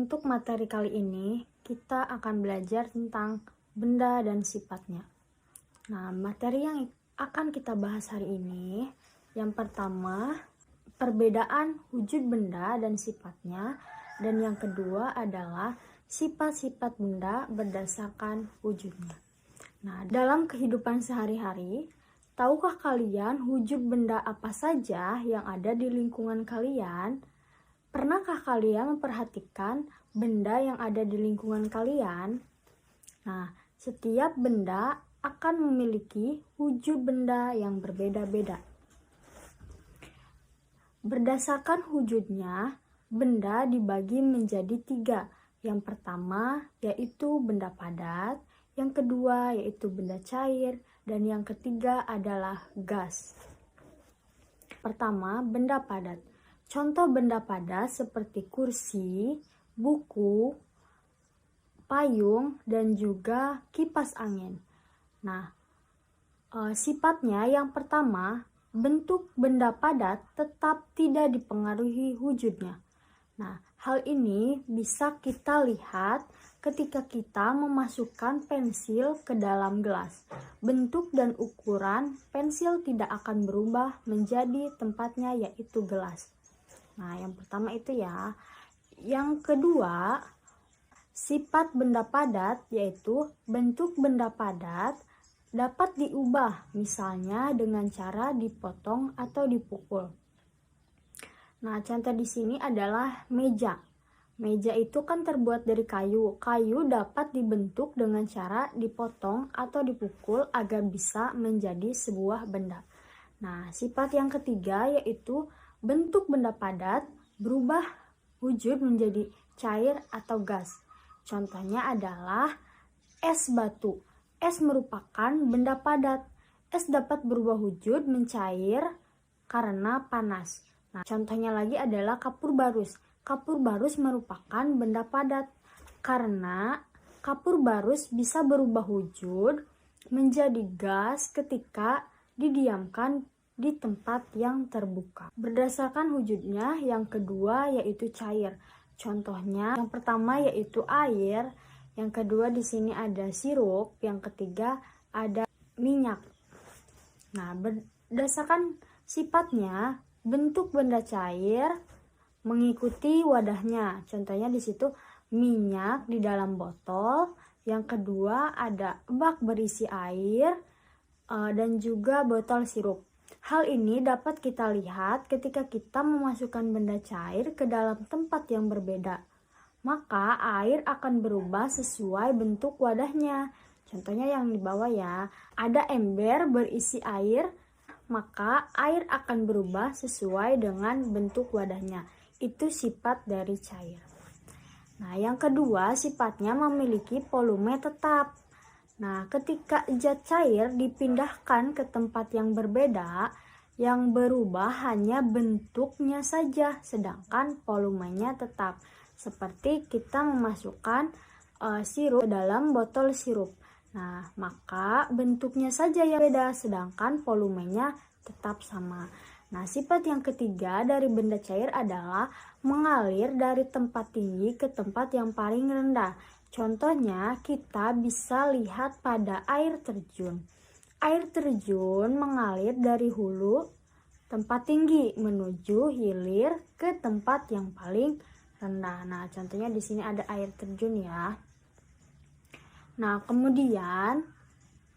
untuk materi kali ini kita akan belajar tentang benda dan sifatnya. Nah, materi yang akan kita bahas hari ini, yang pertama perbedaan wujud benda dan sifatnya, dan yang kedua adalah sifat-sifat benda berdasarkan wujudnya. Nah, dalam kehidupan sehari-hari, tahukah kalian wujud benda apa saja yang ada di lingkungan kalian? Pernahkah kalian memperhatikan benda yang ada di lingkungan kalian? Nah, setiap benda akan memiliki wujud benda yang berbeda-beda. Berdasarkan wujudnya, benda dibagi menjadi 3. Yang pertama yaitu benda padat, yang kedua yaitu benda cair, dan yang ketiga adalah gas. Pertama, benda padat. Contoh benda padat seperti kursi, buku, payung, dan juga kipas angin. Nah, sifatnya yang pertama, bentuk benda padat tetap tidak dipengaruhi wujudnya. Nah, hal ini bisa kita lihat ketika kita memasukkan pensil ke dalam gelas. Bentuk dan ukuran pensil tidak akan berubah menjadi tempatnya yaitu gelas. Nah, yang pertama itu ya. Yang kedua, sifat benda padat yaitu bentuk benda padat dapat diubah, misalnya dengan cara dipotong atau dipukul. Nah, contoh di sini adalah meja. Meja itu kan terbuat dari kayu. Kayu dapat dibentuk dengan cara dipotong atau dipukul agar bisa menjadi sebuah benda. Nah, sifat yang ketiga yaitu bentuk benda padat berubah wujud menjadi cair atau gas. Contohnya adalah es batu. Es merupakan benda padat. Es dapat berubah wujud mencair karena panas. Nah, contohnya lagi adalah kapur barus. Kapur barus merupakan benda padat karena kapur barus bisa berubah wujud menjadi gas ketika didiamkan di tempat yang terbuka. Berdasarkan wujudnya, yang kedua yaitu cair. Contohnya yang pertama yaitu air, yang kedua di sini ada sirup, yang ketiga ada minyak. Nah, berdasarkan sifatnya, bentuk benda cair mengikuti wadahnya. Contohnya di situ minyak di dalam botol, yang kedua ada bak berisi air, dan juga botol sirup. Hal ini dapat kita lihat ketika kita memasukkan benda cair ke dalam tempat yang berbeda. Maka air akan berubah sesuai bentuk wadahnya. Contohnya yang di bawah ya, ada ember berisi air, maka air akan berubah sesuai dengan bentuk wadahnya. Itu sifat dari cair. Nah, yang kedua sifatnya memiliki volume tetap. Nah, ketika zat cair dipindahkan ke tempat yang berbeda, yang berubah hanya bentuknya saja, sedangkan volumenya tetap. Seperti kita memasukkan sirup dalam botol sirup. Nah, maka bentuknya saja yang beda, sedangkan volumenya tetap sama. Nah, sifat yang ketiga dari benda cair adalah mengalir dari tempat tinggi ke tempat yang paling rendah. Contohnya, kita bisa lihat pada air terjun. Air terjun mengalir dari hulu tempat tinggi menuju hilir ke tempat yang paling rendah. Nah, contohnya di sini ada air terjun ya. Nah, kemudian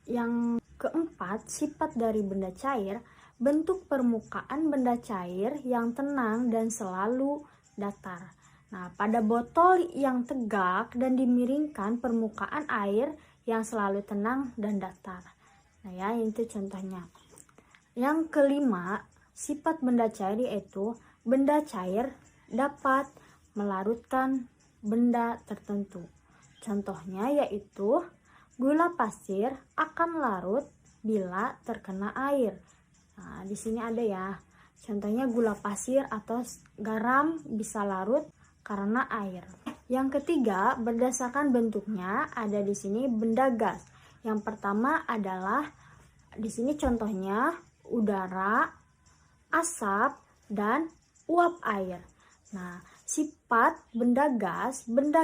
yang keempat, sifat dari benda cair, bentuk permukaan benda cair yang tenang dan selalu datar. Nah, pada botol yang tegak dan dimiringkan, permukaan air yang selalu tenang dan datar. Nah, ya, itu contohnya. Yang kelima, sifat benda cair yaitu benda cair dapat melarutkan benda tertentu. Contohnya yaitu gula pasir akan larut bila terkena air. Nah, di sini ada ya. Contohnya gula pasir atau garam bisa larut karena air. Yang ketiga, berdasarkan bentuknya ada di sini benda gas. Yang pertama adalah di sini contohnya udara, asap, dan uap air. Nah, sifat benda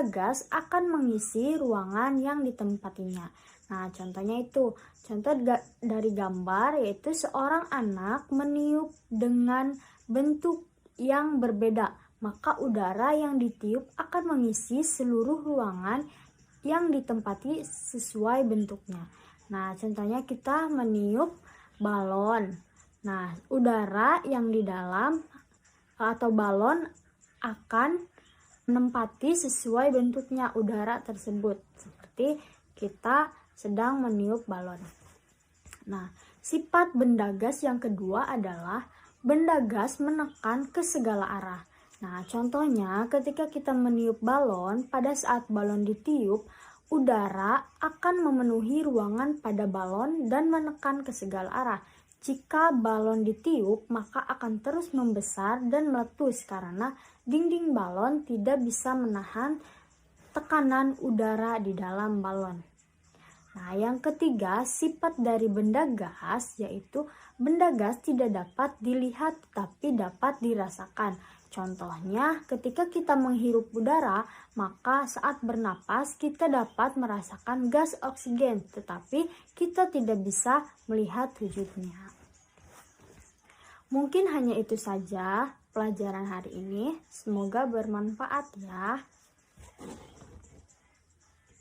gas akan mengisi ruangan yang ditempatinya. Nah, contohnya itu, contoh dari gambar yaitu seorang anak meniup dengan bentuk yang berbeda, maka udara yang ditiup akan mengisi seluruh ruangan yang ditempati sesuai bentuknya. Nah, contohnya kita meniup balon. Nah, udara yang di dalam atau balon akan menempati sesuai bentuknya udara tersebut. Seperti kita sedang meniup balon. Nah, sifat benda gas yang kedua adalah benda gas menekan ke segala arah. Nah, contohnya ketika kita meniup balon, pada saat balon ditiup, udara akan memenuhi ruangan pada balon dan menekan ke segala arah. Jika balon ditiup, maka akan terus membesar dan meletus karena dinding balon tidak bisa menahan tekanan udara di dalam balon. Nah, yang ketiga, sifat dari benda gas yaitu benda gas tidak dapat dilihat tapi dapat dirasakan. Contohnya, ketika kita menghirup udara, maka saat bernapas kita dapat merasakan gas oksigen, tetapi kita tidak bisa melihat wujudnya. Mungkin hanya itu saja pelajaran hari ini. Semoga bermanfaat ya.